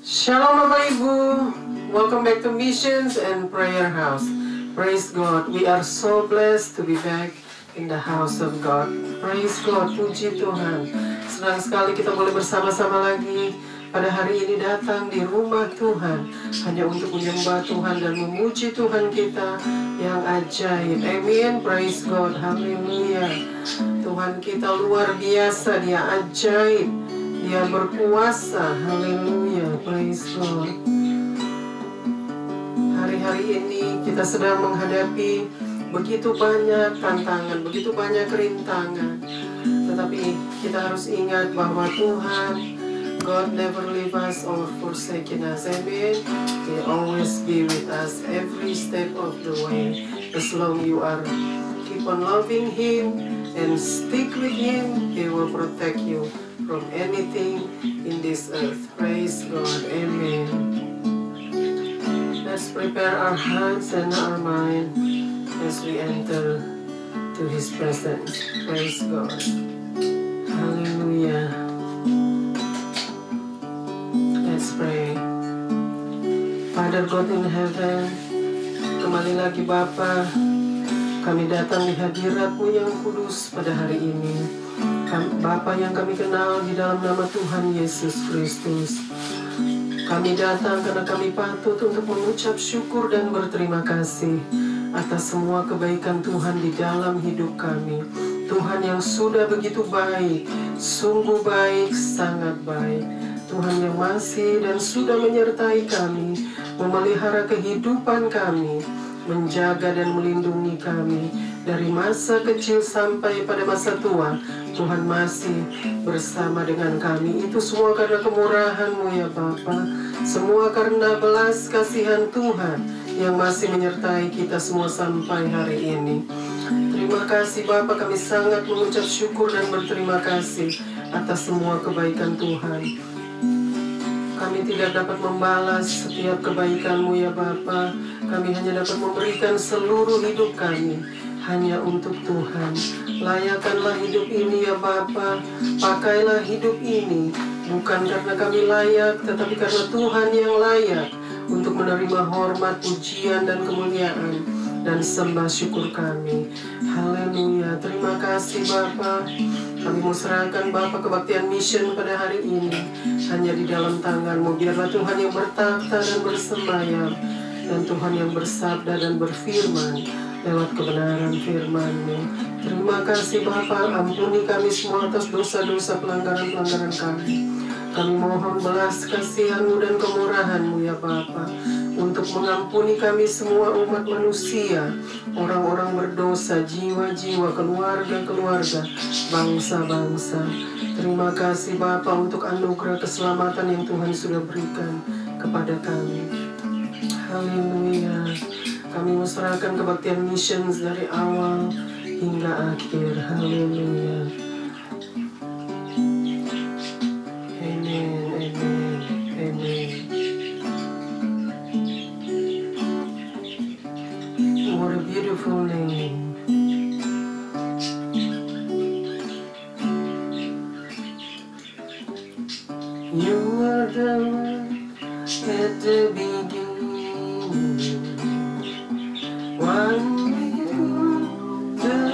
Shalom Bapak Ibu, welcome back to Missions and Prayer House. Praise God, we are so blessed to be back in the house of God. Praise God, puji Tuhan. Senang sekali kita boleh bersama-sama lagi pada hari ini datang di rumah Tuhan hanya untuk menyembah Tuhan dan memuji Tuhan kita yang ajaib. Amin, praise God, haleluya. Tuhan kita luar biasa, Dia ajaib, Dia berkuasa, haleluya, praise God. Hari-hari ini kita sedang menghadapi begitu banyak tantangan, begitu banyak rintangan. Tetapi kita harus ingat bahwa Tuhan, God never leave us or forsaken us, amen. He always be with us every step of the way. As long you are keep on loving Him and stick with Him, He will protect you from anything in this earth. Praise God, amen. Let's prepare our hearts and our mind as we enter to His presence. Praise God, hallelujah. Let's pray. Father God in heaven, kembali lagi Bapa, kami datang di hadirat-Mu yang kudus pada hari ini. Bapa yang kami kenal di dalam nama Tuhan Yesus Kristus. Kami datang karena kami patut untuk mengucap syukur dan berterima kasih atas semua kebaikan Tuhan di dalam hidup kami. Tuhan yang sudah begitu baik, sungguh baik, sangat baik. Tuhan yang masih dan sudah menyertai kami, memelihara kehidupan kami, menjaga dan melindungi kami dari masa kecil sampai pada masa tua. Tuhan masih bersama dengan kami. Itu semua karena kemurahan-Mu ya Bapa. Semua karena belas kasihan Tuhan yang masih menyertai kita semua sampai hari ini. Terima kasih Bapa, kami sangat mengucap syukur dan berterima kasih atas semua kebaikan Tuhan. Kami tidak dapat membalas setiap kebaikan-Mu ya Bapa. Kami hanya dapat memberikan seluruh hidup kami hanya untuk Tuhan. Layakkanlah hidup ini ya Bapa. Pakailah hidup ini bukan karena kami layak, tetapi karena Tuhan yang layak untuk menerima hormat, pujian, dan kemuliaan dan sembah syukur kami. Haleluya. Terima kasih Bapa. Kami mau serahkan Bapa kebaktian mission pada hari ini hanya di dalam tangan-Mu. Biarlah Tuhan yang bertakhta dan bersembayam, dan Tuhan yang bersabda dan berfirman lewat kebenaran firman-Mu. Terima kasih Bapa, ampuni kami semua atas dosa-dosa pelanggaran-pelanggaran kami. Kami mohon belas kasihan-Mu dan kemurahan-Mu ya Bapa, untuk mengampuni kami semua umat manusia, orang-orang berdosa, jiwa-jiwa, keluarga-keluarga, bangsa-bangsa. Terima kasih Bapa untuk anugerah keselamatan yang Tuhan sudah berikan kepada kami. Haleluya. Kami serahkan kebaktian missions dari awal hingga akhir. Haleluya. Amen, amen, amen. What a beautiful name. You are the one at the beginning. One with the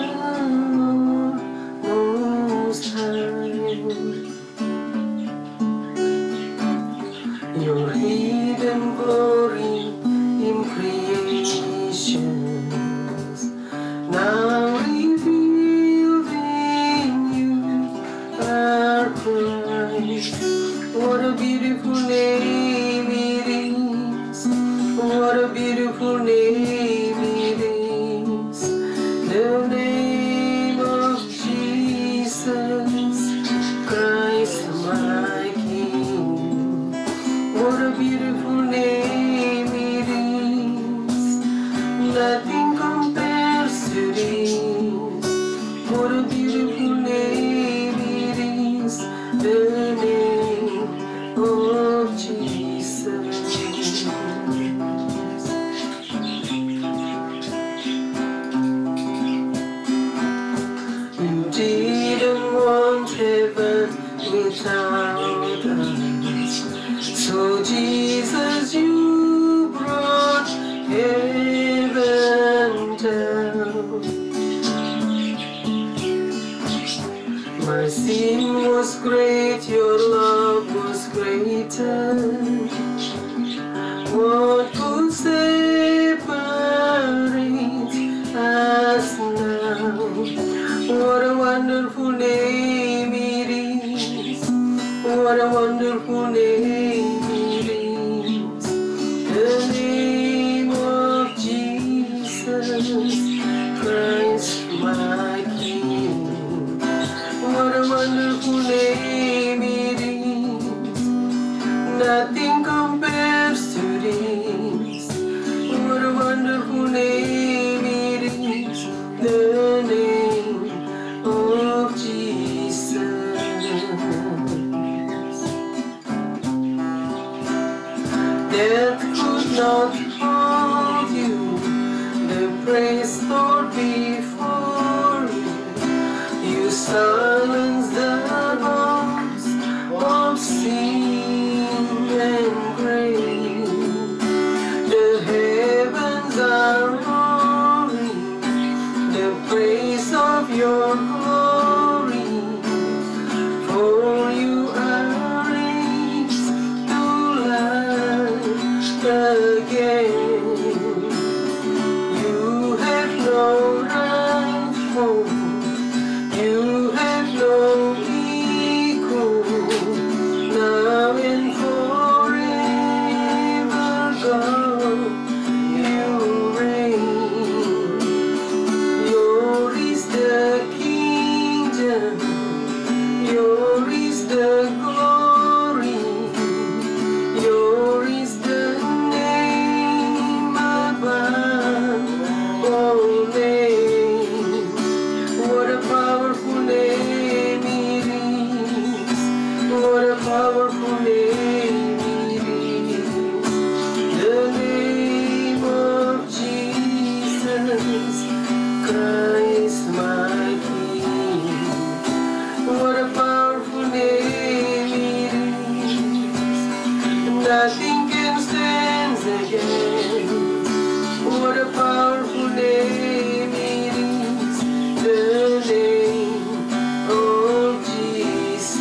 Most High. Your hidden glory in creations now revealed in you are Christ. What a beautiful name it is. What a beautiful name it is. The name of Jesus Christ my King. What a beautiful name it is. Nothing compares to this. What a beautiful name it is. The name of Jesus. You didn't want heaven without us, so Jesus, you brought heaven down. My sin was great, your love was greater. What could separate us now? What a wonderful name it is. What a wonderful name it is. The name of Jesus Christ, my King. What a wonderful name it is. Nothing compares to this. What a wonderful name it is. The name of Jesus. Death could not hold you. The praise Lord before you. You silence the voice of sin and grave. The heavens are roaring the praise of your glory. For you are raised to life again. You have no rival. You have no equal, now and forever, God, you reign. Yours is the kingdom, yours is the glory, yours is the name above all names. What a powerful name it is. What a powerful name it is. The name of Jesus Christ, my King. What a powerful name it is. Nothing can stand against. What a powerful name it is. The name of Jesus.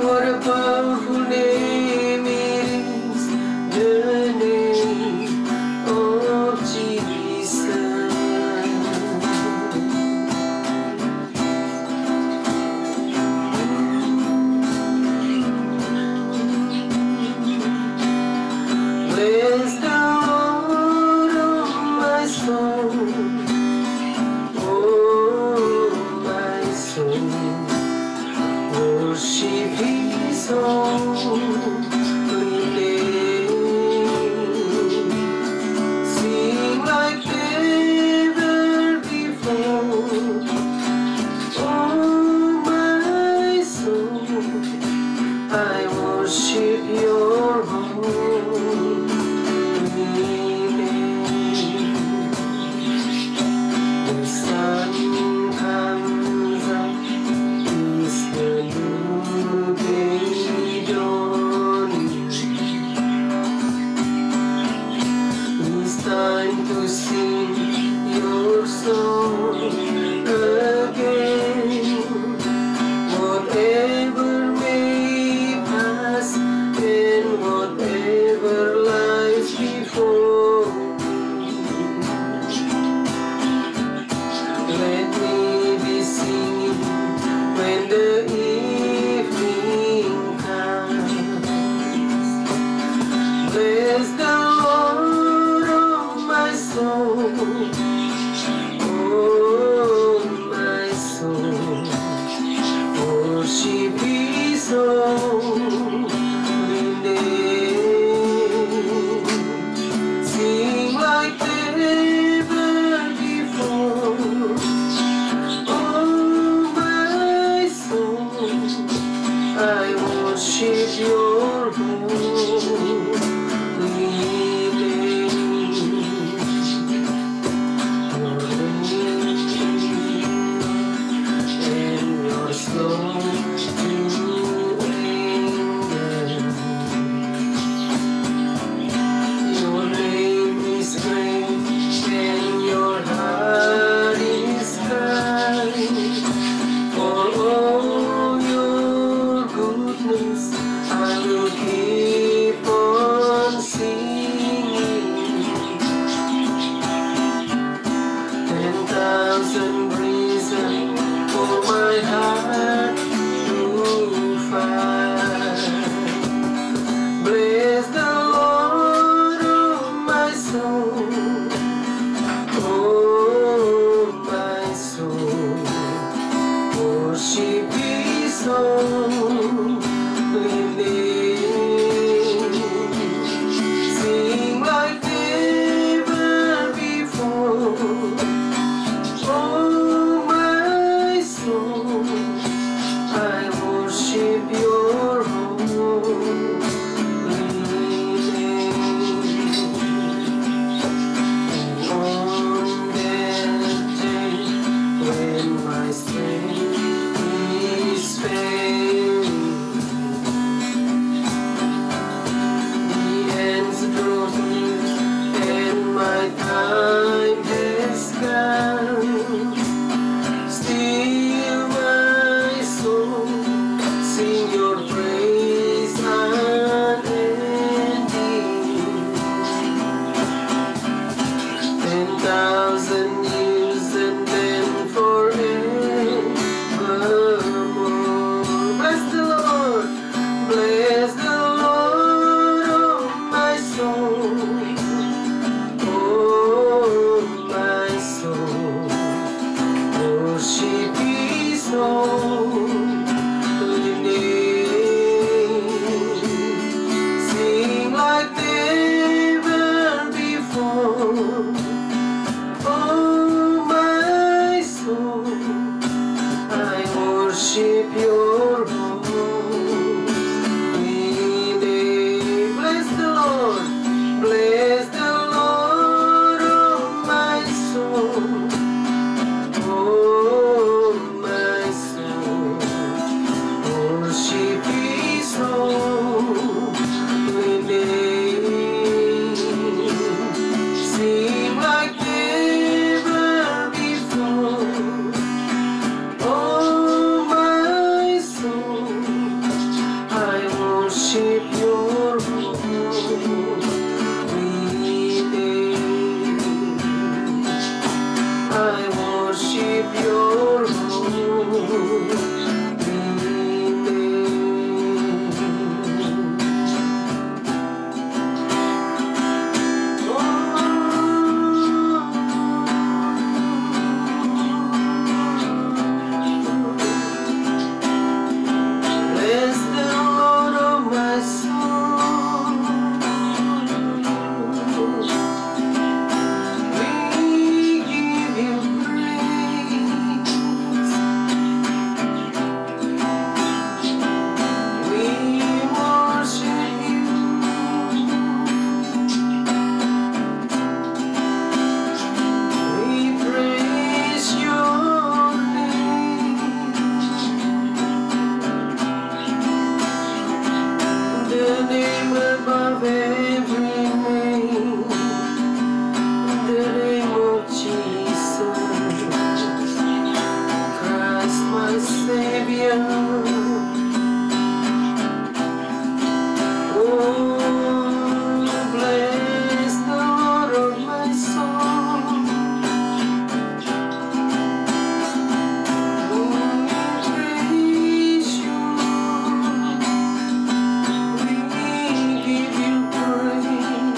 What a powerful name it is. The name of Jesus. Bless the Lord, oh my soul, oh my soul. Worship His holy name. Sing like never before, oh my soul. I worship your holy name. The sun comes up, is the new day dawning. It's time to sing your song again. Whatever may pass and whatever lies before me, let me be singing when the evening comes. Bless the Lord, oh my soul, oh my soul. Worship His holy name. Sing like never before, oh my soul. I worship your holy name. Your name and your slow heart to find. Bless the Lord, oh my soul, oh my soul, worship His holy name. Sing like never before. Oh my soul, I worship Your holy name. On that day when my strength is failing, the ends draw near and my time has come. Still my soul sing Your praise unending. 10,000 years and then forevermore. Bless the Lord, bless the Lord, oh my soul, oh my soul, worship His holy name. Sing like never before. Oh my soul, I worship Your holy name. Bless the Lord, bless the Lord, oh my soul, oh my soul, worship His holy name. Sing like never before. Oh my soul, I worship Your holy name. I worship Your holy name. Bless the Lord, oh my soul. We give You praise. We worship You. We praise Your name. The name above every name, the name of Jesus Christ, my Savior. Oh, bless the Lord, oh my soul. We praise You. We give You praise.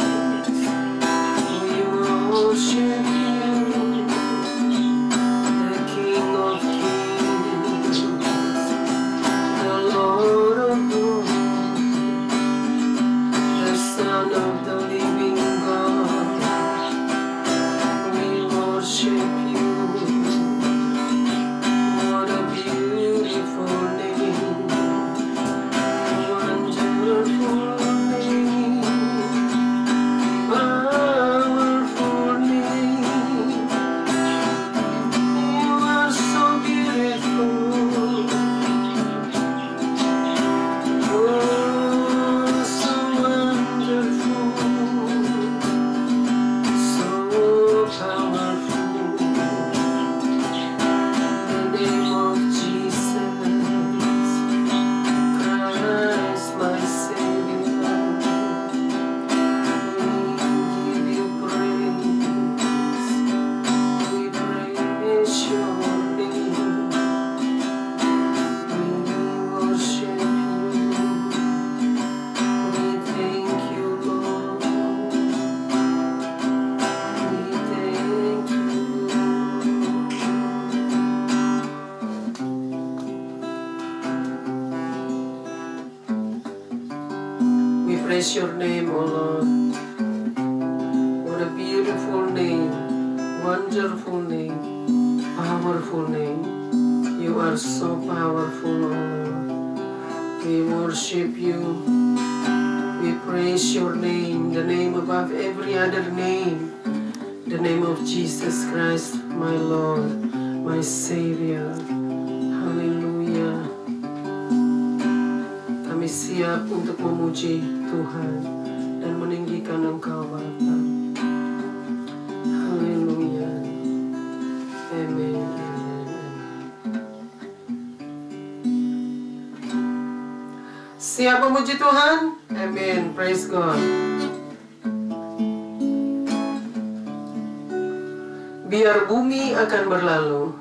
We worship You, the King of Kings. praise your name, O Lord. What a beautiful name, wonderful name, powerful name. You are so powerful, O Lord. We worship you. We praise your name, the name above every other name. The name of Jesus Christ, my Lord, my Savior. Haleluya. Kami siap untuk memuji Tuhan dan meninggikan Engkau, Bapa. Haleluya. Amin. Siap memuji Tuhan? Amin. Praise God. Biar bumi akan berlalu,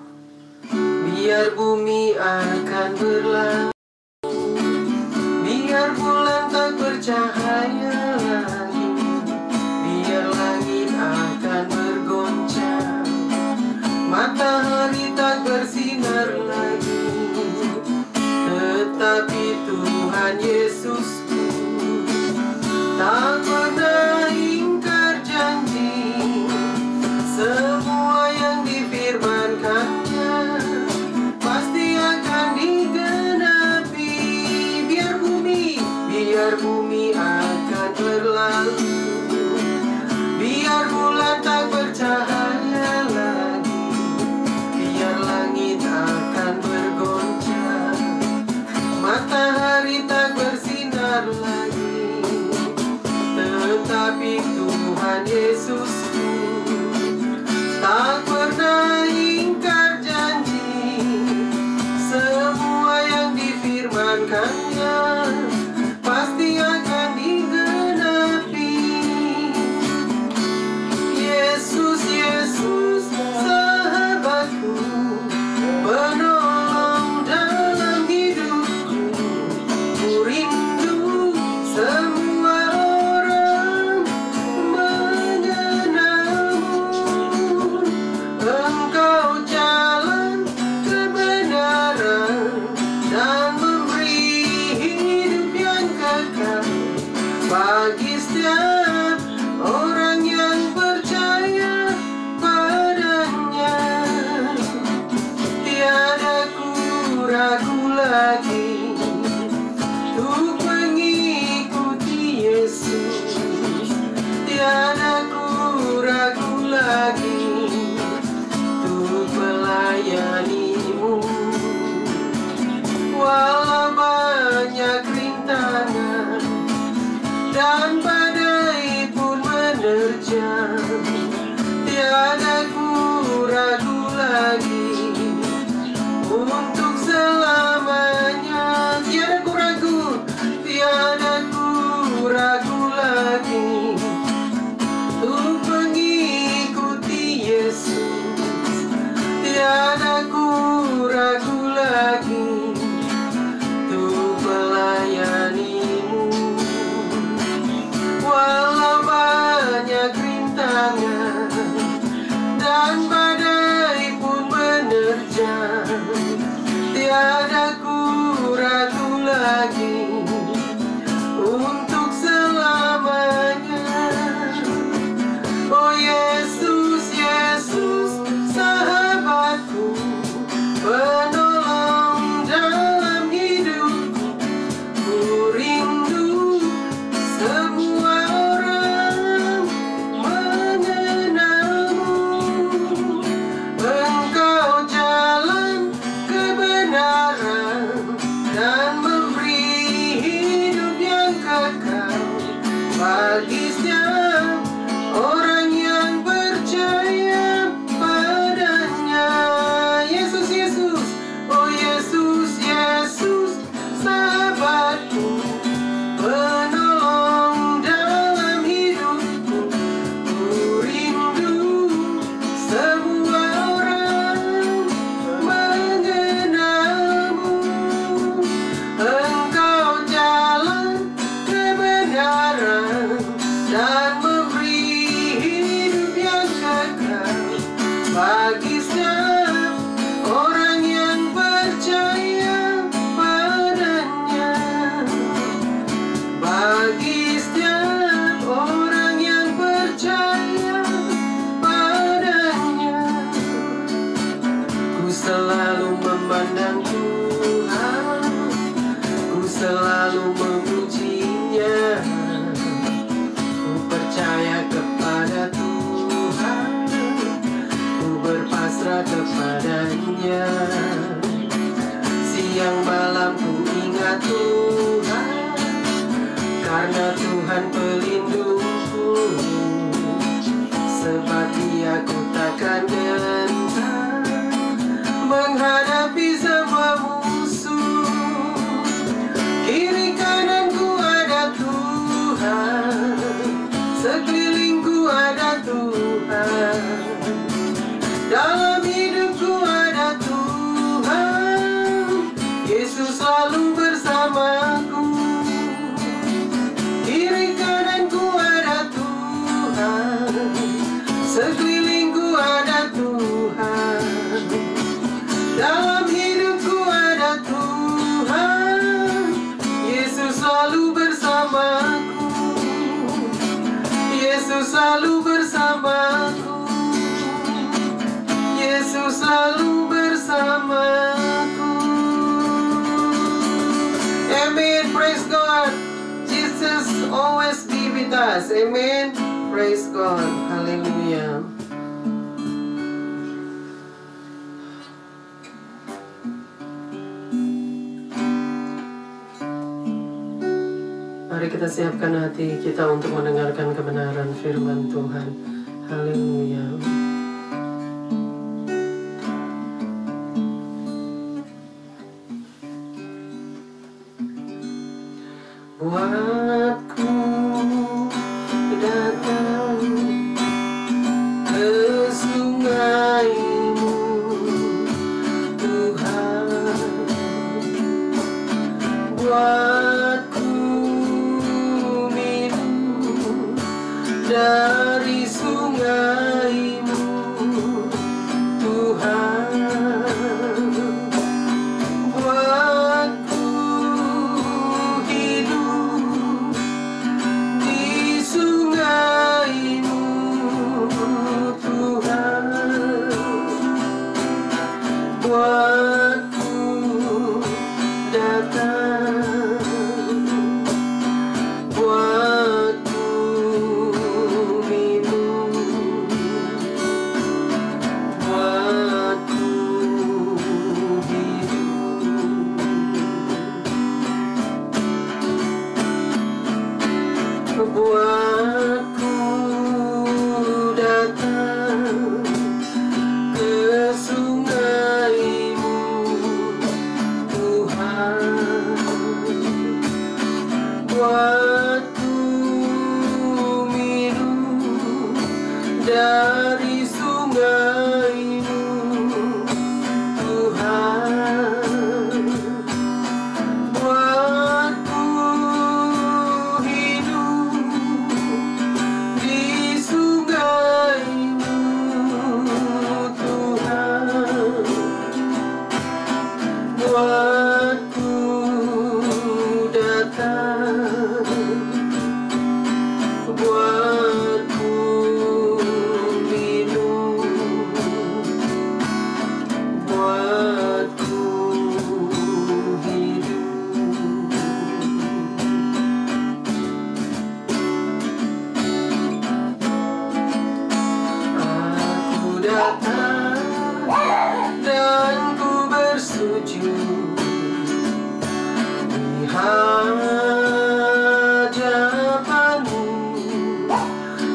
biar bumi akan berlalu, biar bulan tak bercahaya lagi, biar langit akan bergoncang, matahari tak bersinar lagi, tetapi Tuhan Yesusku tak pernah ingkar janji. Semua yang difirmankannya pasti akan digenapi. Biar bumi akan berlalu, biar bulan tak bercahaya lagi, biar langit akan bergoncang, matahari tak bersinar lagi, tetapi Tuhan Yesusku tak pernah ingkar janji. Semua yang difirmankannya pasti akan digenapi. Yesus, Yesus, sahabatku, penolong dalam hidupku. Ku rindu semua orang mengenalmu. Engkau jalan kebenaran dan memberi hidup yang kekal bagi setiap orang yang percaya padanya. Tiada ku ragu lagi untuk mengikuti Yesus. Tiada ku ragu lagi untuk melayanimu. Walau banyak rintangan dan badai pun menerjang, tiada ku ragu lagi untuk selamanya. Tiada ku ragu lagi untuk mengikuti Yesus. Tiada ku ragu lagi untuk melayanimu. Walau banyak rintangan dan badai pun menerjang, tiada ku ragu lagi untuk selamanya. Oh Yesus, Yesus, sahabatku, penolong dalam hidupku. Ku rindu semua orang mengenalmu. Engkau jalan kebenaran dan memberi siang malam ku ingat Tuhan, karena Tuhan pelindungku. Sebab Dia ku takkan gentar menghadapi semua musuh. Kiri kananku ada Tuhan, sekelilingku ada Tuhan, dalam hidupku ada Tuhan. Yesus selalu bersamaku. Kiri kananku ada Tuhan, sekelilingku ada Tuhan, dalam hidupku ada Tuhan. Yesus selalu bersamaku. Yesus selalu bersamaku. Yesus selalu bersamaku. Amen. Praise God. Jesus always be with us. Amen. Praise God. Hallelujah. Mari kita siapkan hati kita untuk mendengarkan kebenaran firman Tuhan. Haleluya. Buatku datang ke sungai-Mu, Tuhan. Buatku minum dari sungai-Mu, Tuhan. Buatku hidup di sungai-Mu, Tuhan. Buatku datang, buatku minum, buatku hidup. Buatku datang ke sungai-Mu, Tuhan. Buatku minum dari sungai-Mu, Tuhan. Buatku hidup di sungai-Mu, Tuhan. Buatku datang, buatku minum, buatku hidup. Aku datang dan ku bersujud di hadapan-Mu.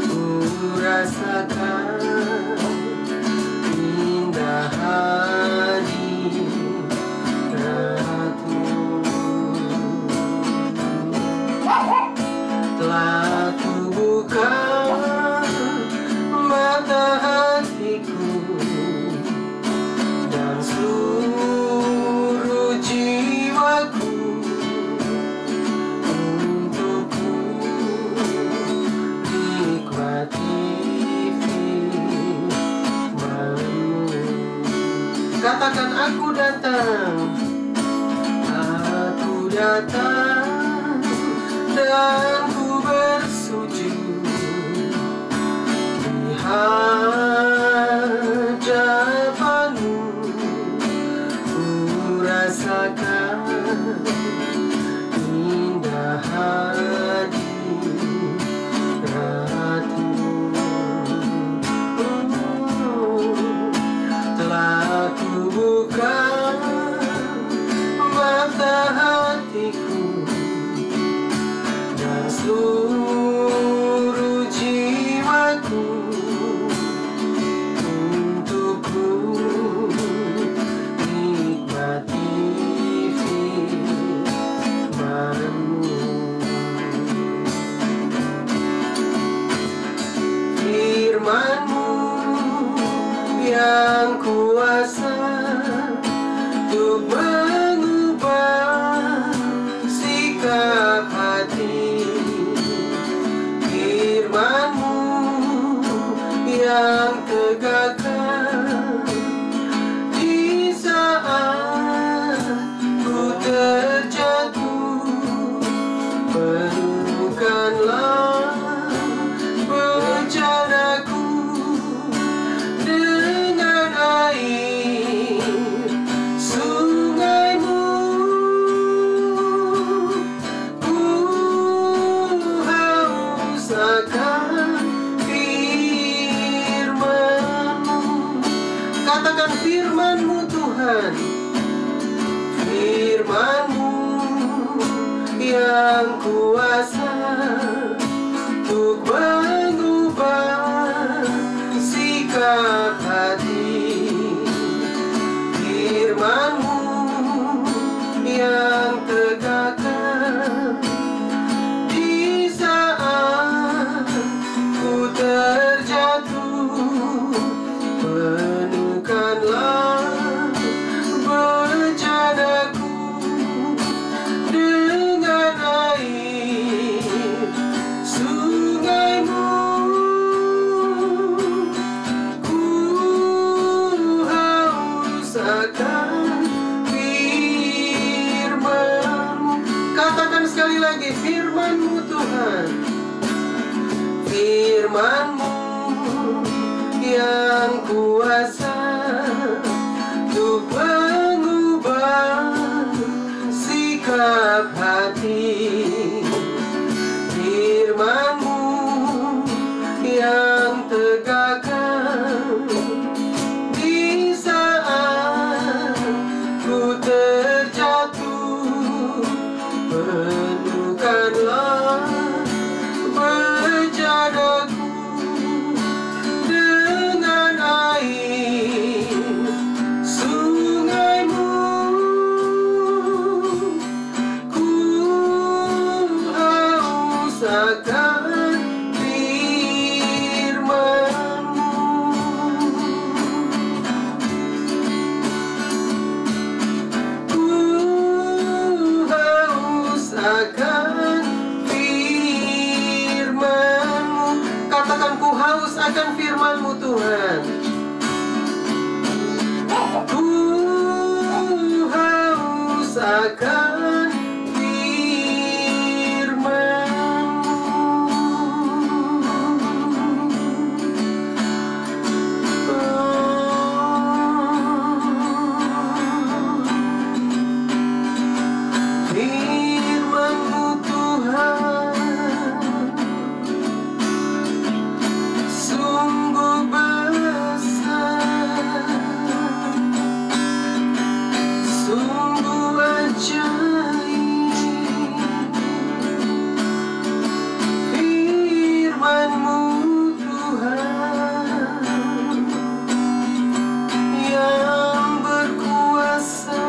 Ku rasakan indah hadirat-Mu. Telah ku buka mata hatiku dan seluruh jiwaku untuk ku nikmati firman-Mu. Katakan, aku datang, aku datang dan ku bersujud di hadapan-Mu. Ku rasakan indah hadirat-Mu. Telah ku buka yang kuasa untuk mengubah sikap hati. Firman-Mu yang tegakkan di saat ku terjatuh. Penuhkanlah bejanaku dengan air sungai-Mu. Ku haus akan firman-Mu. Katakan sekali lagi, firman-Mu Tuhan. Firman-Mu yang kuasa untuk mengubah sikap hati. Firman-Mu yang tegakkan di saat ku terjatuh. Penuhkanlah bejanaku dengan air sungai-Mu. Ku haus akan firman-Mu. Ku haus akan firman-Mu. Katakan, ku haus akan firman-Mu Tuhan. Ku haus akan firman-Mu Tuhan. Sungguh besar, sungguh ajaib. Firman-Mu Tuhan yang berkuasa.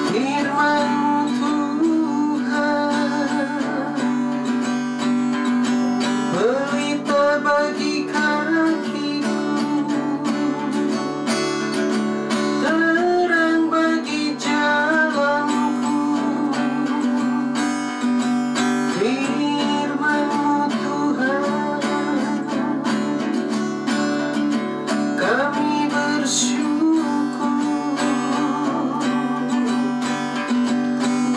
Firman-Mu Tuhan, pelita bagi kakiku, terang bagi jalanku. Firman-Mu Tuhan, kami bersyukur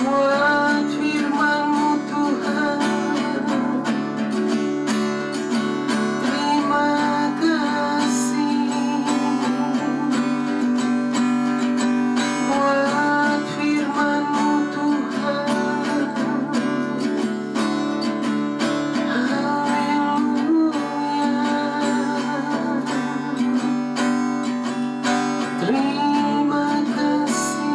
buat firman-Mu Tuhan. Terima kasih buat firman-Mu Tuhan. Haleluya. Terima kasih.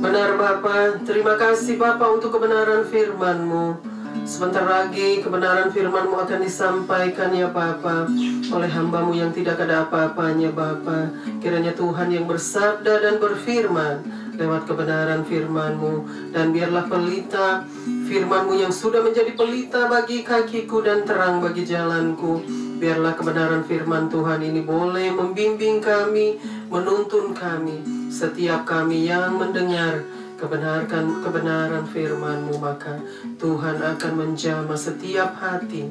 Benar Bapa, terima kasih Bapa untuk kebenaran firman-Mu. Sebentar lagi kebenaran firman-Mu akan disampaikan ya Bapa oleh hamba-Mu yang tidak ada apa-apanya Bapa. Kiranya Tuhan yang bersabda dan berfirman lewat kebenaran firman-Mu. Dan biarlah pelita firman-Mu yang sudah menjadi pelita bagi kakiku dan terang bagi jalanku. Biarlah kebenaran firman Tuhan ini boleh membimbing kami, menuntun kami, setiap kami yang mendengar kebenaran firman-Mu. Maka Tuhan akan menjamah setiap hati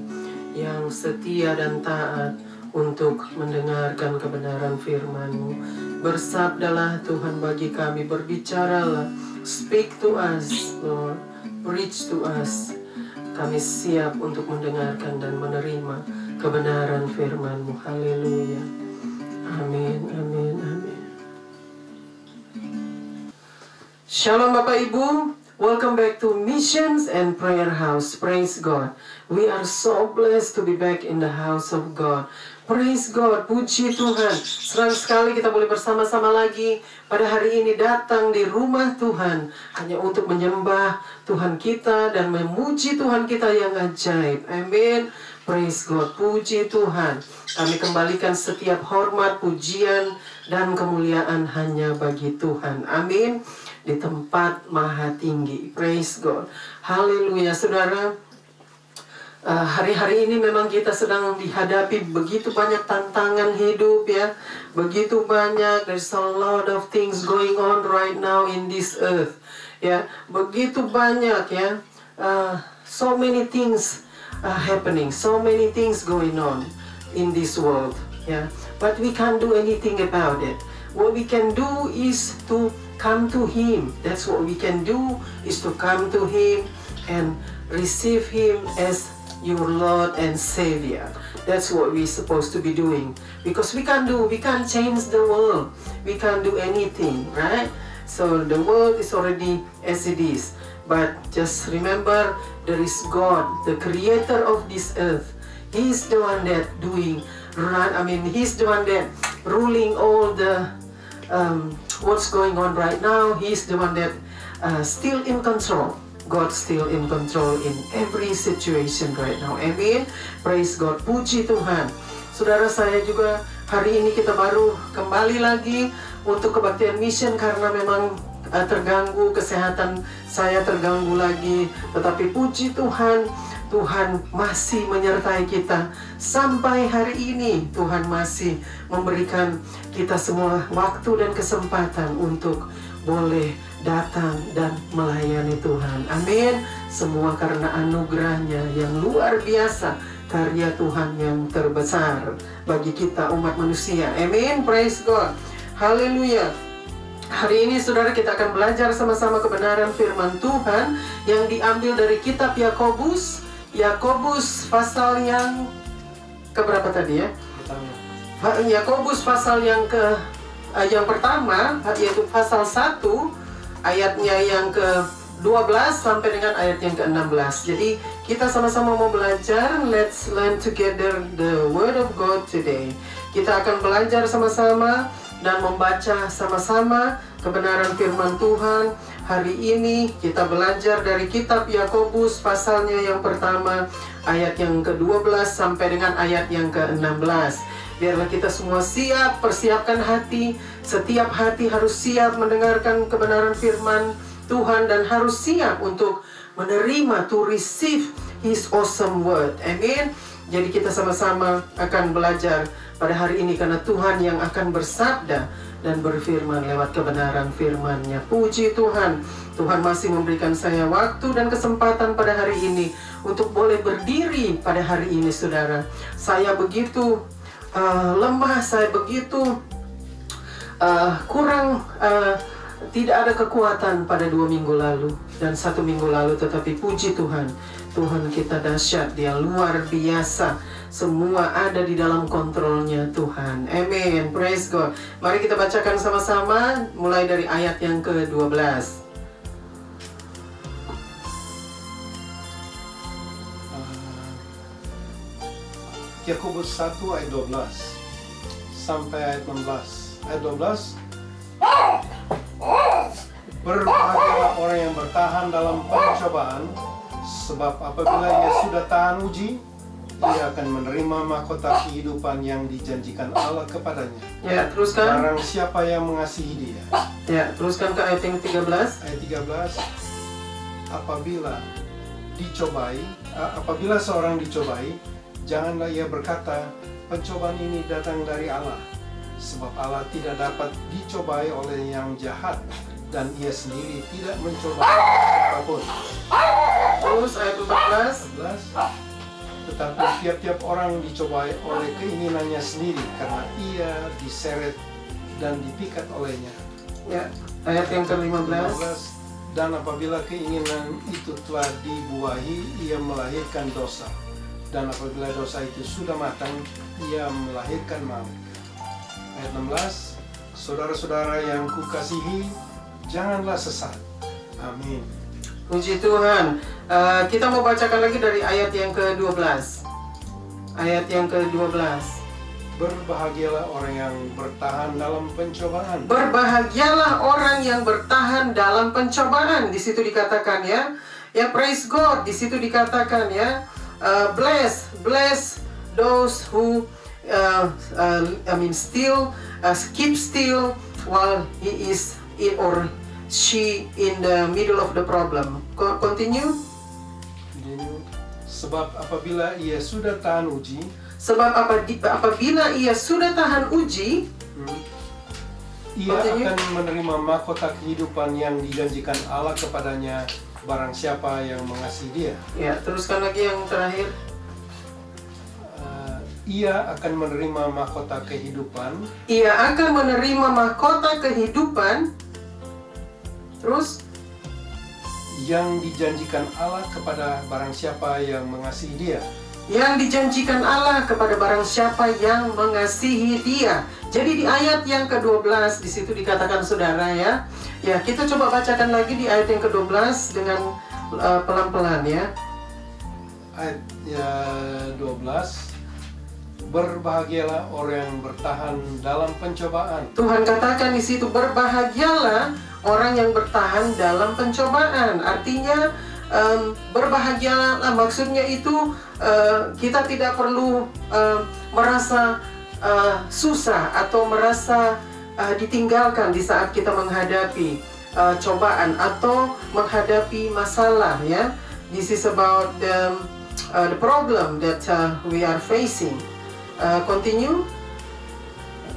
yang setia dan taat untuk mendengarkan kebenaran firman-Mu. Bersabdalah Tuhan bagi kami, berbicaralah, speak to us Lord, preach to us. Kami siap untuk mendengarkan dan menerima kebenaran firman-Mu. Haleluya. Amin, amin, amin. Shalom Bapak Ibu. Welcome back to Missions and Prayer House. Praise God. We are so blessed to be back in the house of God. Praise God. Puji Tuhan. Senang sekali kita boleh bersama-sama lagi pada hari ini datang di rumah Tuhan. Hanya untuk menyembah Tuhan kita dan memuji Tuhan kita yang ajaib. Amin. Praise God. Puji Tuhan. Kami kembalikan setiap hormat, pujian, dan kemuliaan hanya bagi Tuhan. Amin. Di tempat maha tinggi. Praise God. Haleluya. Saudara, hari-hari ini memang kita sedang dihadapi begitu banyak tantangan hidup ya. Begitu banyak. There's a lot of things going on right now in this earth. Ya, begitu banyak ya. So many things happening. So many things going on in this world. Ya, but we can't do anything about it. What we can do is to come to Him. That's what we can do, is to come to Him and receive Him as your Lord and Savior. That's what we're supposed to be doing. Because we can't change the world. We can't do anything, right? So the world is already as it is. But just remember, there is God, the creator of this earth. He's the one that He's the one that ruling all the what's going on right now. He's the one that still in control. God's still in control in every situation right now. Amen. Praise God. Puji Tuhan. Saudara, saya juga hari ini kita baru kembali lagi untuk kebaktian mission karena memang terganggu, kesehatan saya terganggu lagi. Tetapi puji Tuhan, Tuhan masih menyertai kita sampai hari ini. Tuhan masih memberikan kita semua waktu dan kesempatan untuk boleh datang dan melayani Tuhan. Amin. Semua karena anugerahnya yang luar biasa, karya Tuhan yang terbesar bagi kita umat manusia. Amin. Praise God. Haleluya. Hari ini saudara, kita akan belajar sama-sama kebenaran firman Tuhan yang diambil dari kitab Yakobus. Yakobus pasal yang keberapa tadi ya? Yakobus pasal yang pertama, yaitu pasal 1 ayatnya yang ke-12 sampai dengan ayat yang ke-16. Jadi kita sama-sama mau belajar. Let's learn together the word of God today. Kita akan belajar sama-sama dan membaca sama-sama kebenaran firman Tuhan. Hari ini kita belajar dari kitab Yakobus pasalnya yang pertama, ayat yang ke-12 sampai dengan ayat yang ke-16. Biarlah kita semua siap, persiapkan hati. Setiap hati harus siap mendengarkan kebenaran firman Tuhan dan harus siap untuk menerima, to receive His awesome word. Amin. Jadi kita sama-sama akan belajar pada hari ini karena Tuhan yang akan bersabda dan berfirman lewat kebenaran firman-Nya. Puji Tuhan. Tuhan masih memberikan saya waktu dan kesempatan pada hari ini untuk boleh berdiri pada hari ini, saudara. Saya begitu lemah, saya begitu kurang, tidak ada kekuatan pada 2 minggu lalu dan 1 minggu lalu. Tetapi puji Tuhan, Tuhan kita dahsyat, Dia luar biasa. Semua ada di dalam kontrolnya Tuhan. Amin. Praise God. Mari kita bacakan sama-sama mulai dari ayat yang ke-12. Yakobus 1 ayat 12 sampai ayat 16. Ayat 12. Berbahagialah orang yang bertahan dalam pencobaan, sebab apabila ia sudah tahan uji, ia akan menerima mahkota kehidupan yang dijanjikan Allah kepadanya. Ya, teruskan. Barang siapa yang mengasihi Dia. Ya, teruskan ke ayat yang 13. Ayat 13. Apabila seorang dicobai, janganlah ia berkata, pencobaan ini datang dari Allah. Sebab Allah tidak dapat dicobai oleh yang jahat, dan ia sendiri tidak mencobai apapun. Terus ayat 14. Tetapi tiap-tiap orang dicobai oleh keinginannya sendiri, karena ia diseret dan dipikat olehnya. Ya, ayat yang ke-15. Dan apabila keinginan itu telah dibuahi, ia melahirkan dosa. Dan apabila dosa itu sudah matang, ia melahirkan maut. Ayat 16. Saudara-saudara yang kukasihi, janganlah sesat. Amin. Puji Tuhan. Kita mau bacakan lagi dari ayat yang ke-12. Ayat yang ke-12. Berbahagialah orang yang bertahan dalam pencobaan. Berbahagialah orang yang bertahan dalam pencobaan. Di situ dikatakan ya. Ya, praise God. Di situ dikatakan ya. Bless those who keep still while he is in or she in the middle of the problem. Continue. Sebab apabila ia sudah tahan uji, apabila ia sudah tahan uji, ia akan menerima mahkota kehidupan yang dijanjikan Allah kepadanya barang siapa yang mengasihi dia. Ya, teruskan lagi yang terakhir. Ia akan menerima mahkota kehidupan. Ia akan menerima mahkota kehidupan. Terus? Yang dijanjikan Allah kepada barang siapa yang mengasihi dia. Yang dijanjikan Allah kepada barang siapa yang mengasihi dia. Jadi di ayat yang ke-12 di situ dikatakan saudara ya. Ya, kita coba bacakan lagi di ayat yang ke-12 dengan pelan-pelan ya. Ayat 12. Berbahagialah orang yang bertahan dalam pencobaan. Tuhan katakan di situ berbahagialah orang yang bertahan dalam pencobaan. Artinya berbahagialah maksudnya itu kita tidak perlu merasa susah atau merasa ditinggalkan di saat kita menghadapi cobaan atau menghadapi masalah ya. This is about the problem that we are facing. Continue.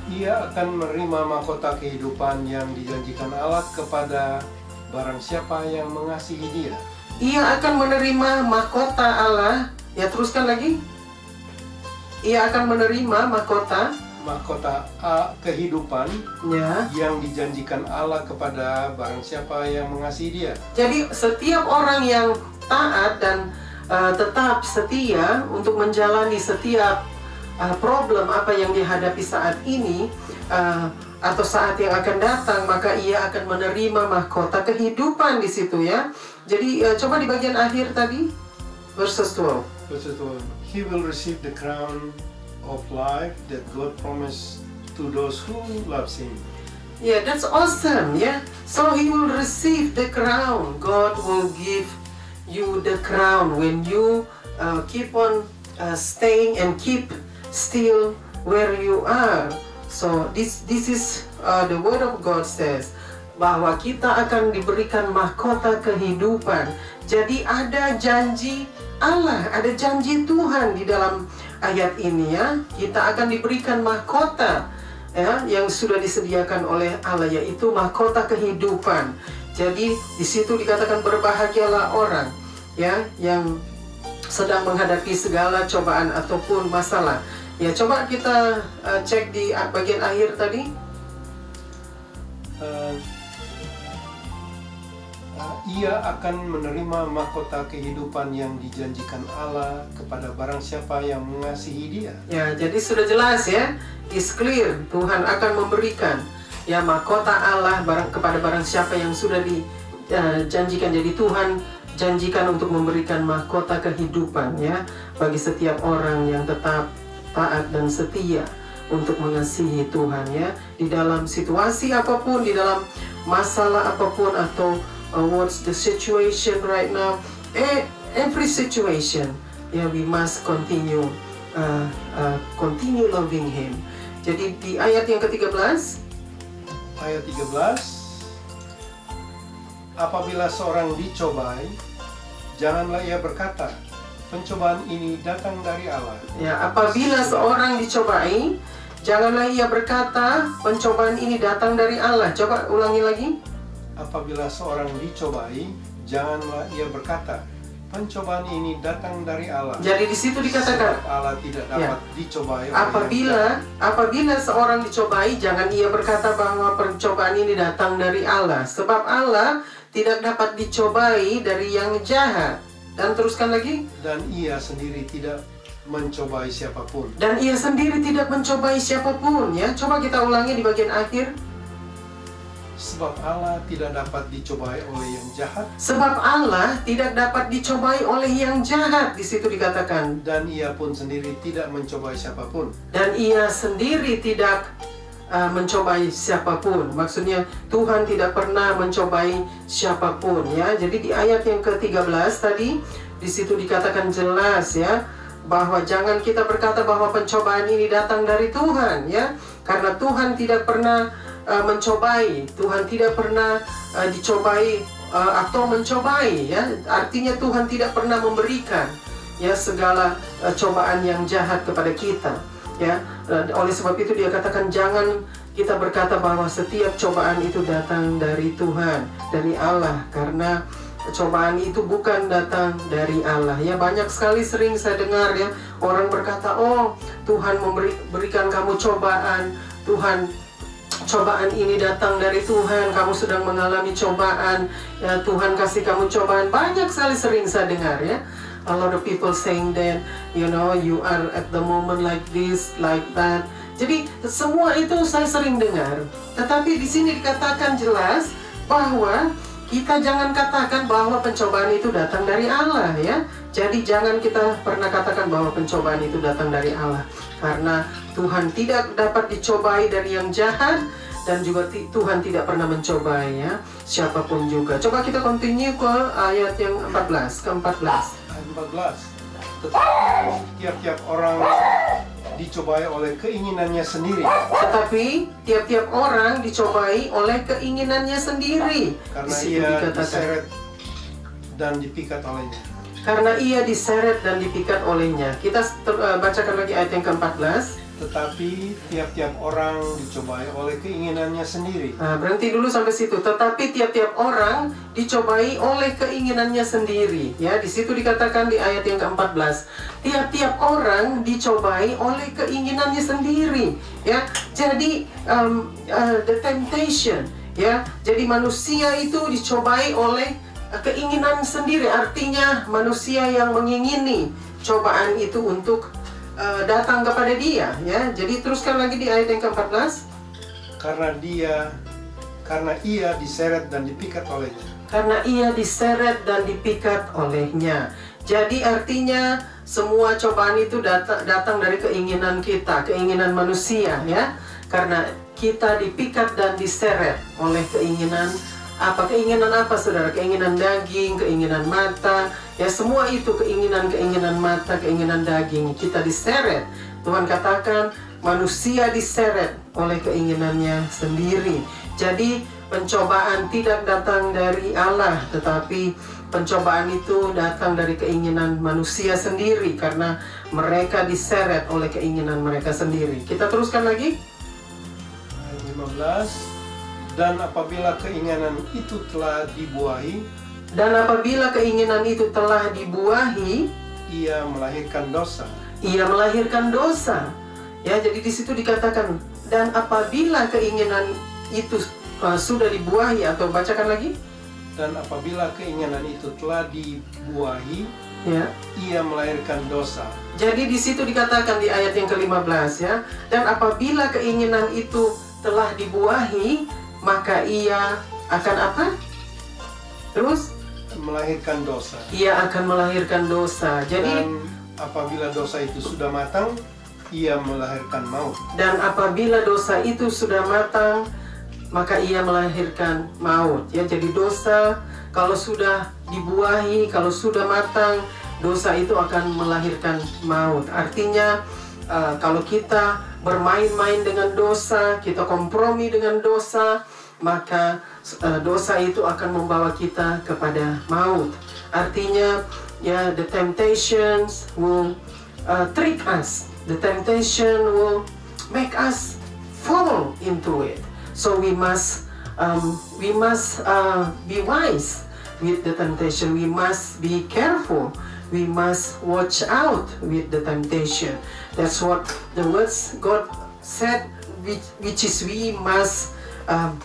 Ia akan menerima mahkota kehidupan yang dijanjikan Allah kepada barang siapa yang mengasihi dia. Ia akan menerima mahkota Allah. Ya, teruskan lagi. Ia akan menerima mahkota kehidupan ya, yang dijanjikan Allah kepada barang siapa yang mengasihi dia. Jadi setiap orang yang taat dan tetap setia untuk menjalani setiap problem apa yang dihadapi saat ini atau saat yang akan datang, maka ia akan menerima mahkota kehidupan di situ ya. Jadi coba di bagian akhir tadi verses 12. Verses 12. He will receive the crown of life that God promised to those who loves him. Yeah, that's awesome, yeah. So he will receive the crown. God will give you the crown when you keep on staying and keep still where you are. So this is the word of God says bahwa kita akan diberikan mahkota kehidupan. Jadi ada janji Allah, ada janji Tuhan di dalam ayat ini ya. Kita akan diberikan mahkota ya yang sudah disediakan oleh Allah, yaitu mahkota kehidupan. Jadi di situ dikatakan berbahagialah orang ya yang sedang menghadapi segala cobaan ataupun masalah. Ya, coba kita cek di bagian akhir tadi. Ia akan menerima mahkota kehidupan yang dijanjikan Allah kepada barang siapa yang mengasihi dia. Ya, jadi sudah jelas ya. It's clear. Tuhan akan memberikan ya mahkota Allah kepada barang siapa yang sudah dijanjikan. Jadi Tuhan janjikan untuk memberikan mahkota kehidupan ya bagi setiap orang yang tetap taat dan setia untuk mengasihi Tuhan ya, di dalam situasi apapun, di dalam masalah apapun, atau what's the situation right now, every situation we must continue loving him. Jadi di ayat yang ke-13, ayat 13, apabila seorang dicobai, janganlah ia berkata, pencobaan ini datang dari Allah. Ya, apabila seorang dicobai, janganlah ia berkata, pencobaan ini datang dari Allah. Coba ulangi lagi. Apabila seorang dicobai, janganlah ia berkata, pencobaan ini datang dari Allah. Jadi di situ dikatakan, sebab Allah tidak dapat dicobai. Apabila seorang dicobai, jangan ia berkata bahwa pencobaan ini datang dari Allah. Sebab Allah tidak dapat dicobai dari yang jahat. Dan teruskan lagi. Dan ia sendiri tidak mencobai siapapun. Dan ia sendiri tidak mencobai siapapun ya. Coba kita ulangi di bagian akhir. Sebab Allah tidak dapat dicobai oleh yang jahat. Sebab Allah tidak dapat dicobai oleh yang jahat. Di situ dikatakan. Dan ia pun sendiri tidak mencobai siapapun. Dan ia sendiri tidak mencobai siapapun. Maksudnya Tuhan tidak pernah mencobai siapapun, ya. Jadi di ayat yang ke-13 tadi, di situ dikatakan jelas, ya, bahwa jangan kita berkata bahwa pencobaan ini datang dari Tuhan, ya. Karena Tuhan tidak pernah mencobai, Tuhan tidak pernah dicobai atau mencobai, ya. Artinya Tuhan tidak pernah memberikan, ya, segala cobaan yang jahat kepada kita, ya. Oleh sebab itu dia katakan jangan kita berkata bahwa setiap cobaan itu datang dari Tuhan, dari Allah, karena cobaan itu bukan datang dari Allah, ya. Banyak sekali sering saya dengar, ya, orang berkata, oh Tuhan berikan kamu cobaan, cobaan ini datang dari Tuhan, kamu sedang mengalami cobaan, ya, Tuhan kasih kamu cobaan. Banyak sekali sering saya dengar, ya. A lot of people saying that, you know, you are at the moment like this, like that. Jadi semua itu saya sering dengar. Tetapi di sini dikatakan jelas bahwa kita jangan katakan bahwa pencobaan itu datang dari Allah, ya. Jadi jangan kita pernah katakan bahwa pencobaan itu datang dari Allah, karena Tuhan tidak dapat dicobai dari yang jahat, dan juga Tuhan tidak pernah mencobai, ya, siapapun juga. Coba kita continue ke ayat yang 14, ke-14. Ayat 14. Tetapi tiap-tiap orang dicobai oleh keinginannya sendiri. Tetapi tiap-tiap orang dicobai oleh keinginannya sendiri. Karena ia diseret dan dipikat olehnya. Karena ia diseret dan dipikat olehnya. Kita bacakan lagi ayat yang ke-14. Tetapi tiap-tiap orang dicobai oleh keinginannya sendiri. Berhenti dulu sampai situ. Tetapi tiap-tiap orang dicobai oleh keinginannya sendiri. Ya, di situ dikatakan di ayat yang ke-14. Tiap-tiap orang dicobai oleh keinginannya sendiri. Ya, jadi the temptation. Ya, jadi manusia itu dicobai oleh keinginan sendiri. Artinya manusia yang mengingini cobaan itu untuk datang kepada dia, ya. Jadi teruskan lagi di ayat yang ke-14. Karena ia diseret dan dipikat olehnya. Karena ia diseret dan dipikat olehnya. Jadi artinya semua cobaan itu datang dari keinginan kita, keinginan manusia, ya. Karena kita dipikat dan diseret oleh keinginan apa? Keinginan apa, saudara? Keinginan daging, keinginan mata, ya, semua itu keinginan mata, keinginan daging. Kita diseret. Tuhan katakan manusia diseret oleh keinginannya sendiri. Jadi pencobaan tidak datang dari Allah, tetapi pencobaan itu datang dari keinginan manusia sendiri, karena mereka diseret oleh keinginan mereka sendiri. Kita teruskan lagi. Ayat 15. Dan apabila keinginan itu telah dibuahi, ia melahirkan dosa. Ia melahirkan dosa. Ya, jadi di situ dikatakan dan apabila keinginan itu sudah dibuahi, atau bacakan lagi. Dan apabila keinginan itu telah dibuahi, ya, ia melahirkan dosa. Jadi di situ dikatakan di ayat yang ke-15, ya. Dan apabila keinginan itu telah dibuahi, maka ia akan apa? Terus? Melahirkan dosa. Ia akan melahirkan dosa. Jadi, dan apabila dosa itu sudah matang, ia melahirkan maut. Dan apabila dosa itu sudah matang, maka ia melahirkan maut. Ya, jadi dosa kalau sudah dibuahi, kalau sudah matang, dosa itu akan melahirkan maut. Artinya, kalau kita bermain-main dengan dosa, kita kompromi dengan dosa, maka dosa itu akan membawa kita kepada maut. Artinya, ya, the temptations will trick us. The temptation will make us fall into it. So we must be wise with the temptation. We must be careful. We must watch out with the temptation. That's what the words God said, which is we must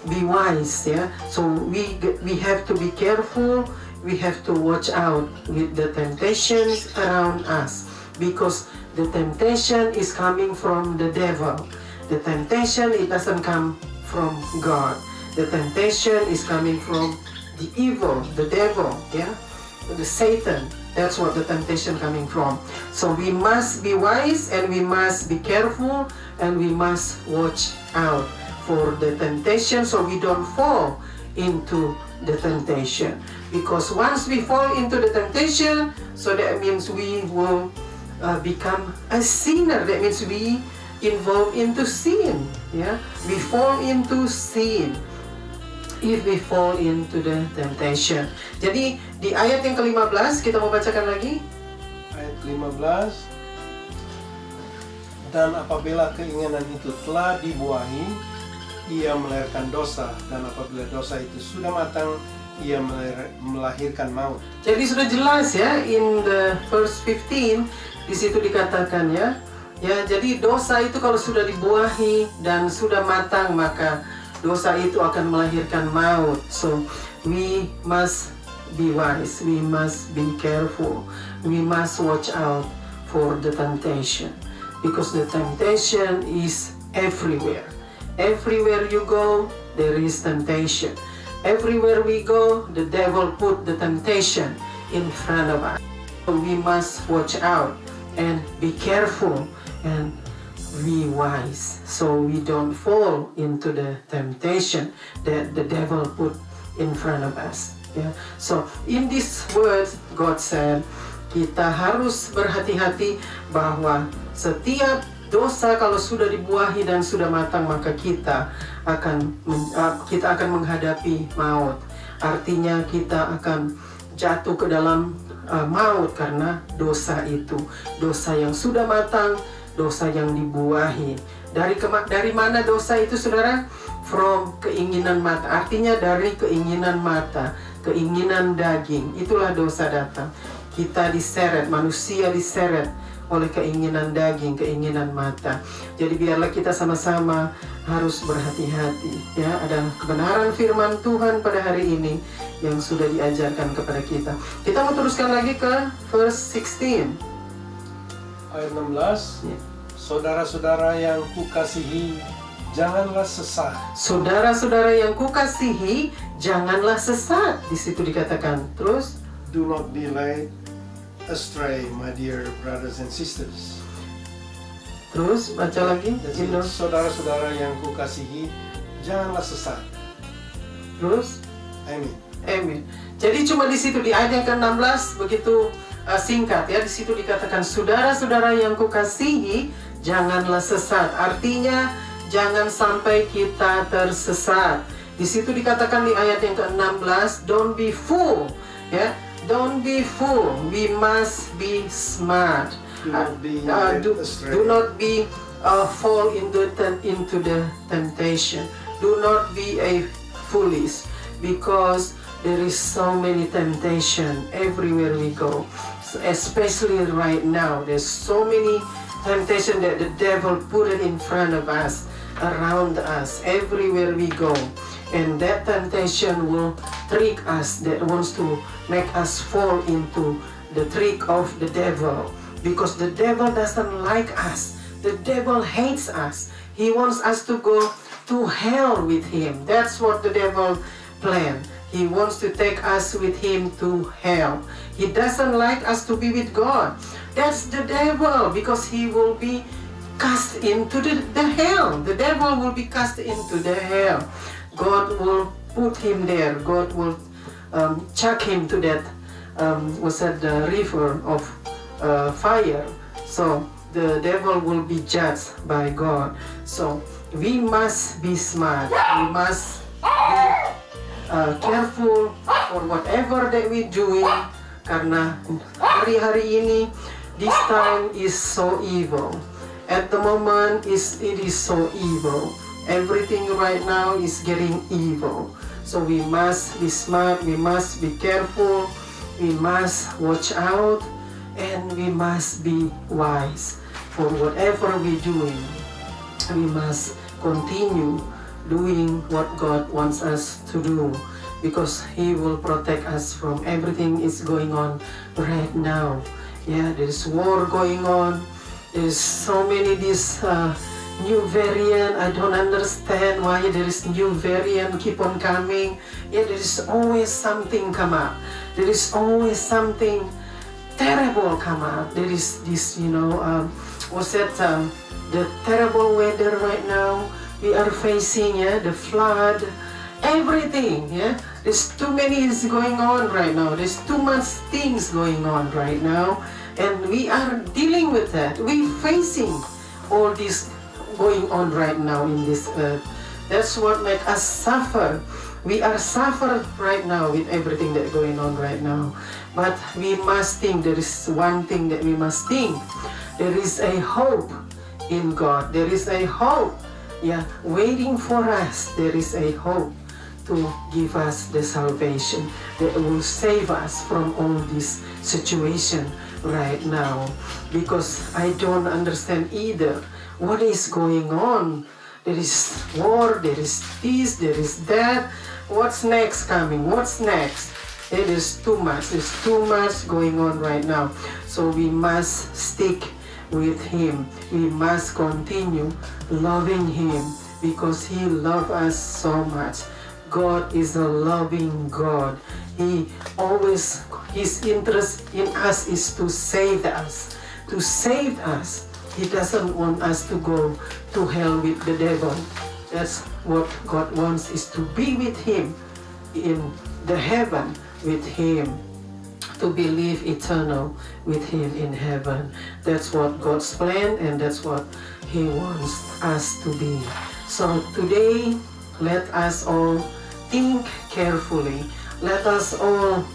be wise, yeah. So we have to be careful. We have to watch out with the temptations around us, because the temptation is coming from the devil. The temptation, it doesn't come from God. the temptation is coming from the evil, the devil, yeah, the Satan. That's what the temptation coming from. So we must be wise and we must be careful and we must watch out for the temptation so we don't fall into the temptation. Because once we fall into the temptation, so that means we will become a sinner. That means we involve into sin. Yeah, we fall into sin if we fall into the temptation. Jadi di ayat yang ke-15 kita mau bacakan lagi. Ayat 15. Dan apabila keinginan itu telah dibuahi, ia melahirkan dosa, dan apabila dosa itu sudah matang, ia melahirkan maut. Jadi sudah jelas ya, in the verse 15 di situ dikatakan ya, jadi dosa itu kalau sudah dibuahi dan sudah matang, maka dosa itu akan melahirkan maut. So we must be wise, we must be careful, we must watch out for the temptation, because the temptation is everywhere. Everywhere you go, there is temptation. Everywhere we go, the devil put the temptation in front of us. So we must watch out and be careful and be wise, so we don't fall into the temptation that the devil put in front of us. Yeah. So in this words, God said, kita harus berhati-hati bahwa setiap dosa kalau sudah dibuahi dan sudah matang, maka kita akan menghadapi maut. Artinya kita akan jatuh ke dalam maut karena dosa itu, dosa yang sudah matang, dosa yang dibuahi. Dari mana dosa itu, saudara? From keinginan mata. Artinya dari keinginan mata, keinginan daging. Itulah dosa datang. Kita diseret, manusia diseret oleh keinginan daging, keinginan mata. Jadi biarlah kita sama-sama harus berhati-hati. Ya, ada kebenaran firman Tuhan pada hari ini yang sudah diajarkan kepada kita. Kita mau teruskan lagi ke verse 16. Ayat 16. Ya. Saudara-saudara yang kukasihi, janganlah sesat. Saudara-saudara yang kukasihi, janganlah sesat. Di situ dikatakan. Terus, Do not be led astray, my dear brothers and sisters. Terus baca lagi. Jadi, saudara-saudara yang kukasihi, janganlah sesat. Terus, Amin. amin. Jadi cuma di situ di ayat yang ke-16 begitu singkat ya. Di situ dikatakan saudara-saudara yang kukasihi, janganlah sesat. Artinya jangan sampai kita tersesat. Di situ dikatakan di ayat yang ke-16, don't be fool, ya. Don't be fool. We must be smart. Do not be led astray. Do not be fall into the temptation. Do not be a foolish, because there is so many temptation everywhere we go. Especially right now, there's so many temptation that the devil put it in front of us, around us, everywhere we go. And that temptation will trick us, that wants to make us fall into the trick of the devil. Because the devil doesn't like us. The devil hates us. He wants us to go to hell with him. That's what the devil planned. He wants to take us with him to hell. He doesn't like us to be with God. That's the devil, because he will be cast into the hell. The devil will be cast into the hell. God will put him there. God will chuck him to that the river of fire. So the devil will be judged by God. So we must be smart. We must be careful for whatever that we doing, karena hari-hari ini this time is so evil. At the moment it is so evil. Everything right now is getting evil. So we must be smart, we must be careful, we must watch out, and we must be wise. For whatever we're doing, we must continue doing what God wants us to do, because He will protect us from everything is going on right now. Yeah, there is war going on. There is so many new variant. I don't understand why there is new variant keep on coming. Yeah, there is always something come up. There is always something terrible come up. There is this, what's that? The terrible weather right now we are facing. Yeah, the flood, everything. Yeah, there's too many is going on right now. There's too much things going on right now, and we are dealing with that. We facing all this going on right now in this earth. That's what make us suffer. We are suffering right now with everything that going on right now. But we must think, there is one thing that we must think. There is a hope in God. There is a hope, yeah, waiting for us. There is a hope to give us the salvation that will save us from all this situation right now. Because I don't understand either what is going on. There is war, there is this, there is that. What's next coming? What's next? It is too much. There's too much going on right now. So we must stick with Him. We must continue loving Him because He loves us so much. God is a loving God. His interest in us is to save us. To save us. He doesn't want us to go to hell with the devil. That's what God wants, is to be with Him in the heaven with Him, to be live eternal with Him in heaven. That's what God's plan, and that's what He wants us to be. So today, let us all think carefully. Let us all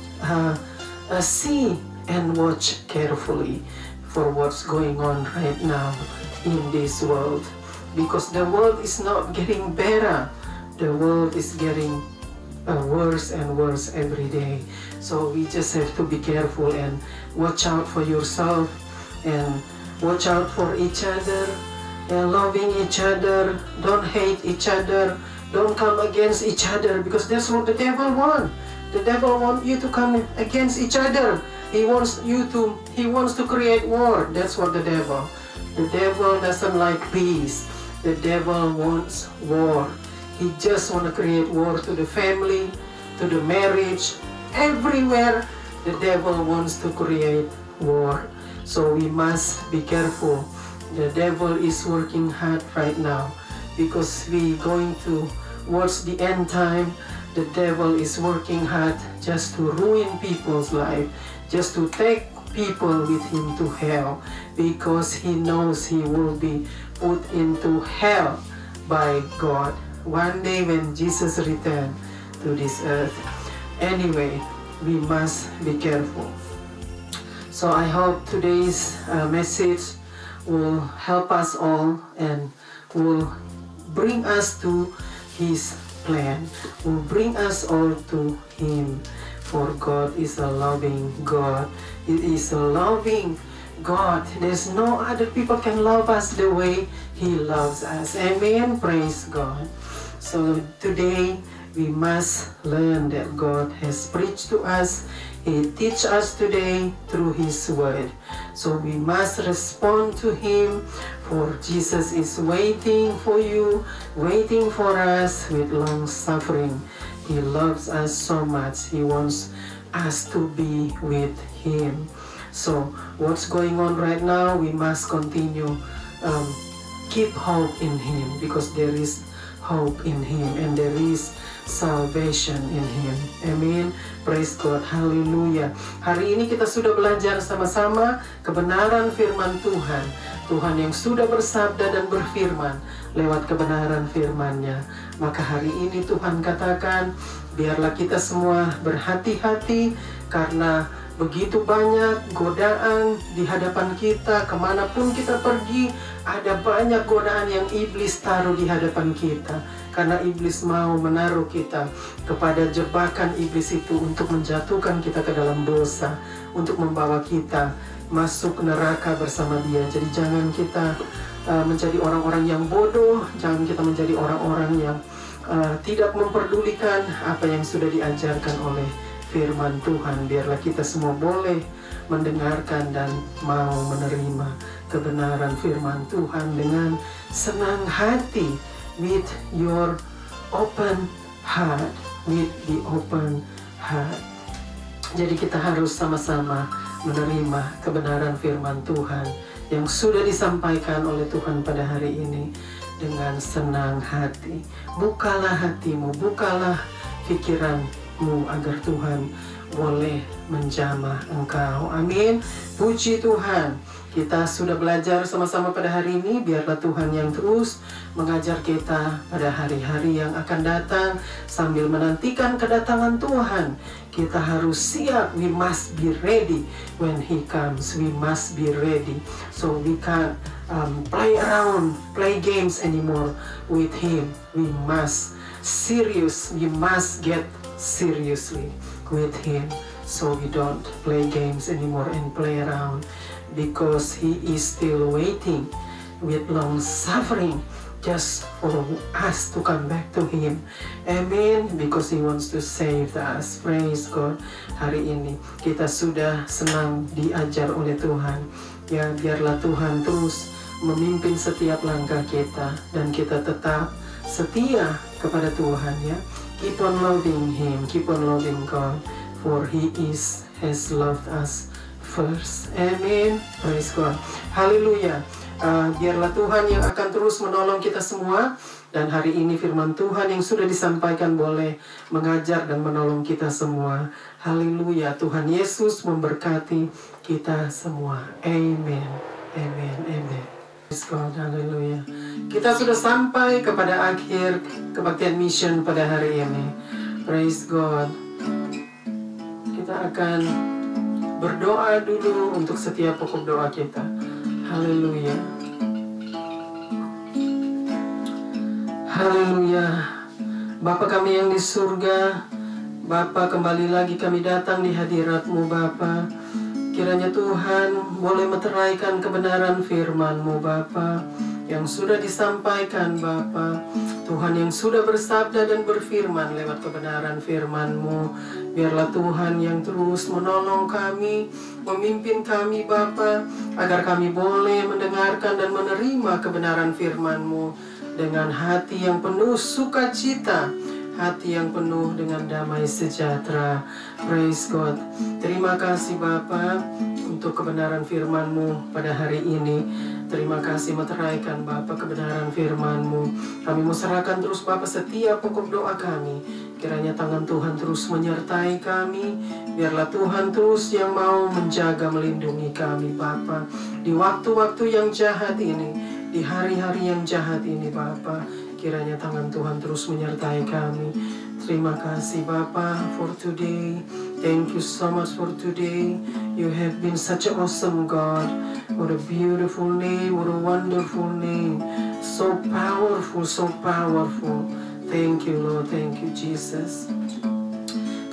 see and watch carefully for what's going on right now in this world, because the world is not getting better. The world is getting worse and worse every day. So we just have to be careful and watch out for yourself and watch out for each other and loving each other. Don't hate each other. Don't come against each other, because that's what the devil wants. The devil wants you to come against each other. He wants to create war. That's what the devil. The devil doesn't like peace. The devil wants war. He just want to create war to the family, to the marriage, everywhere. The devil wants to create war. So we must be careful. The devil is working hard right now, because we going to watch the end time. The devil is working hard just to ruin people's life, just to take people with him to hell, because he knows he will be put into hell by God one day when Jesus returns to this earth. Anyway, we must be careful. So I hope today's message will help us all and will bring us to His plan, will bring us all to Him. For God is a loving God. It is a loving God. There's no other people can love us the way He loves us. Amen. Praise God. So today we must learn that God has preached to us. He teaches us today through His word. So we must respond to Him, for Jesus is waiting for you, waiting for us with long suffering. He loves us so much. He wants us to be with Him. So what's going on right now, we must continue keep hope in Him, because there is hope in Him and there is salvation in Him. Amen. Praise God. Hallelujah. Hari ini kita sudah belajar sama-sama kebenaran firman Tuhan. Tuhan yang sudah bersabda dan berfirman lewat kebenaran firman-Nya. Maka hari ini Tuhan katakan, biarlah kita semua berhati-hati, karena begitu banyak godaan di hadapan kita. Kemanapun kita pergi, ada banyak godaan yang iblis taruh di hadapan kita. Karena iblis mau menaruh kita kepada jebakan iblis itu untuk menjatuhkan kita ke dalam dosa, untuk membawa kita masuk neraka bersama dia. Jadi jangan kita menjadi orang-orang yang bodoh, jangan kita menjadi orang-orang yang tidak memperdulikan apa yang sudah diajarkan oleh firman Tuhan. Biarlah kita semua boleh mendengarkan dan mau menerima kebenaran firman Tuhan dengan senang hati, with your open heart, with the open heart. Jadi kita harus sama-sama menerima kebenaran firman Tuhan yang sudah disampaikan oleh Tuhan pada hari ini dengan senang hati. Bukalah hatimu, bukalah pikiranmu agar Tuhan boleh menjamah engkau. Amin. Puji Tuhan. Kita sudah belajar sama-sama pada hari ini. Biarlah Tuhan yang terus mengajar kita pada hari-hari yang akan datang. Sambil menantikan kedatangan Tuhan, kita harus siap. We must be ready when He comes. We must be ready. So we can't play around, play games anymore with Him. We must serious. We must get seriously with Him. So we don't play games anymore and play around. Because He is still waiting with long suffering just for us to come back to Him. Amen. Because He wants to save us. Praise God. Hari ini kita sudah senang diajar oleh Tuhan. Ya, biarlah Tuhan terus memimpin setiap langkah kita dan kita tetap setia kepada Tuhan, ya. Keep on loving Him, keep on loving God, for He has loved us first. Amen. Praise God. Haleluya. Biarlah Tuhan yang akan terus menolong kita semua. Dan hari ini firman Tuhan yang sudah disampaikan boleh mengajar dan menolong kita semua. Haleluya. Tuhan Yesus memberkati kita semua. Amen. Amen. Amen. Praise God. Haleluya. Kita sudah sampai kepada akhir kebaktian mission pada hari ini. Praise God. Kita akan berdoa dulu untuk setiap pokok doa kita. Haleluya. Haleluya. Bapa kami yang di surga, Bapa, kembali lagi kami datang di hadirat-Mu, Bapa. Kiranya Tuhan boleh meteraikan kebenaran firman-Mu, Bapa, yang sudah disampaikan, Bapa. Tuhan yang sudah bersabda dan berfirman lewat kebenaran firman-Mu. Biarlah Tuhan yang terus menolong kami, memimpin kami, Bapa, agar kami boleh mendengarkan dan menerima kebenaran firman-Mu dengan hati yang penuh sukacita, hati yang penuh dengan damai sejahtera. Praise God. Terima kasih Bapa untuk kebenaran firman-Mu pada hari ini. Terima kasih meteraikan Bapa kebenaran firman-Mu. Kami mau serahkan terus Bapa setiap pokok doa kami. Kiranya tangan Tuhan terus menyertai kami. Biarlah Tuhan terus yang mau menjaga, melindungi kami Bapa. Di waktu-waktu yang jahat ini, di hari-hari yang jahat ini Bapa, kiranya tangan Tuhan terus menyertai kami. Terima kasih Bapa for today. Thank you so much for today. You have been such an awesome God. What a beautiful name, what a wonderful name. So powerful, so powerful. Thank you Lord, thank you Jesus.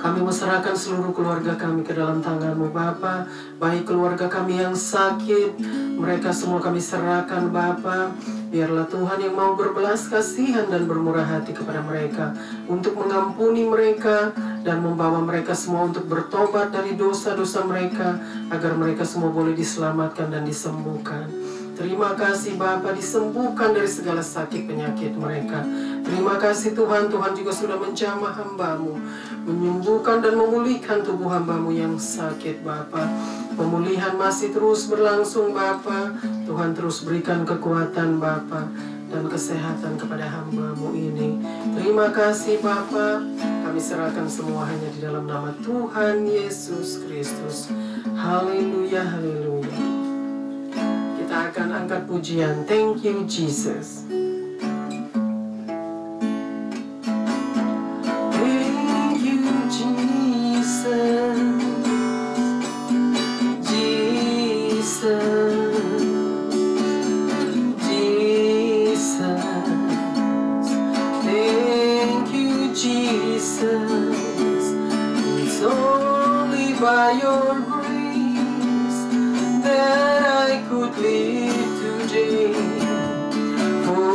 Kami serahkan seluruh keluarga kami ke dalam tangan-Mu Bapa. Baik keluarga kami yang sakit, mereka semua kami serahkan Bapa. Biarlah Tuhan yang mau berbelas kasihan dan bermurah hati kepada mereka, untuk mengampuni mereka dan membawa mereka semua untuk bertobat dari dosa-dosa mereka, agar mereka semua boleh diselamatkan dan disembuhkan. Terima kasih Bapa, disembuhkan dari segala sakit penyakit mereka. Terima kasih Tuhan, Tuhan juga sudah menjamah hamba-Mu, menyembuhkan dan memulihkan tubuh hamba-Mu yang sakit Bapa. Pemulihan masih terus berlangsung Bapa. Tuhan terus berikan kekuatan Bapa dan kesehatan kepada hamba-Mu ini. Terima kasih Bapa. Kami serahkan semua hanya di dalam nama Tuhan Yesus Kristus. Haleluya, haleluya. Kita akan angkat pujian. Thank you Jesus. Thank you Jesus. It's only by your grace that I could live today. For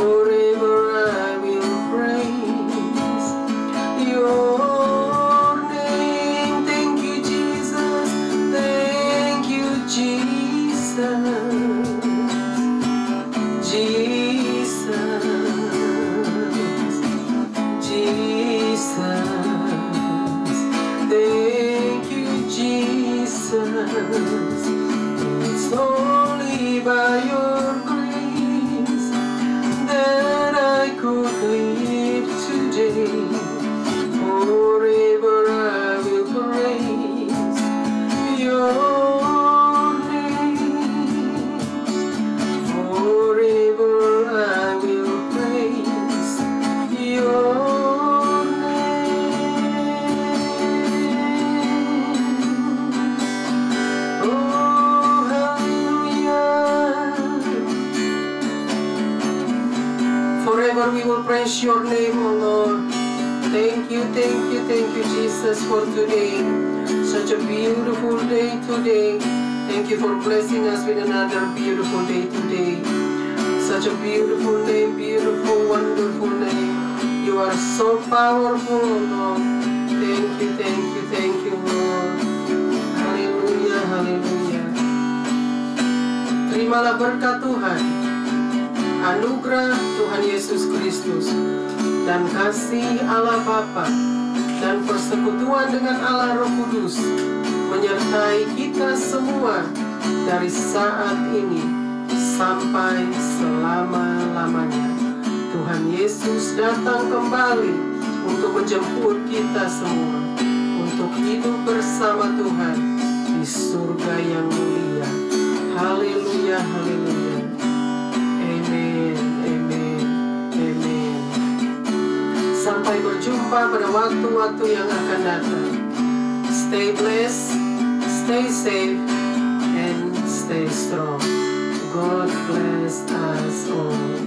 forever we will praise your name, O Lord. Thank you, Jesus, for today. Such a beautiful day today. Thank you for blessing us with another beautiful day today. Such a beautiful name, beautiful, wonderful name. You are so powerful, O Lord. Thank you, Lord. Haleluya, haleluya. Terimalah berkat Tuhan, anugerah Tuhan Yesus Kristus, dan kasih Allah Bapa, dan persekutuan dengan Allah Roh Kudus, menyertai kita semua dari saat ini sampai selama-lamanya. Tuhan Yesus datang kembali untuk menjemput kita semua, untuk hidup bersama Tuhan di surga yang mulia. Haleluya, haleluya. Amin, amin, amin. Sampai berjumpa pada waktu-waktu yang akan datang. Stay blessed, stay safe, and stay strong. God bless us all.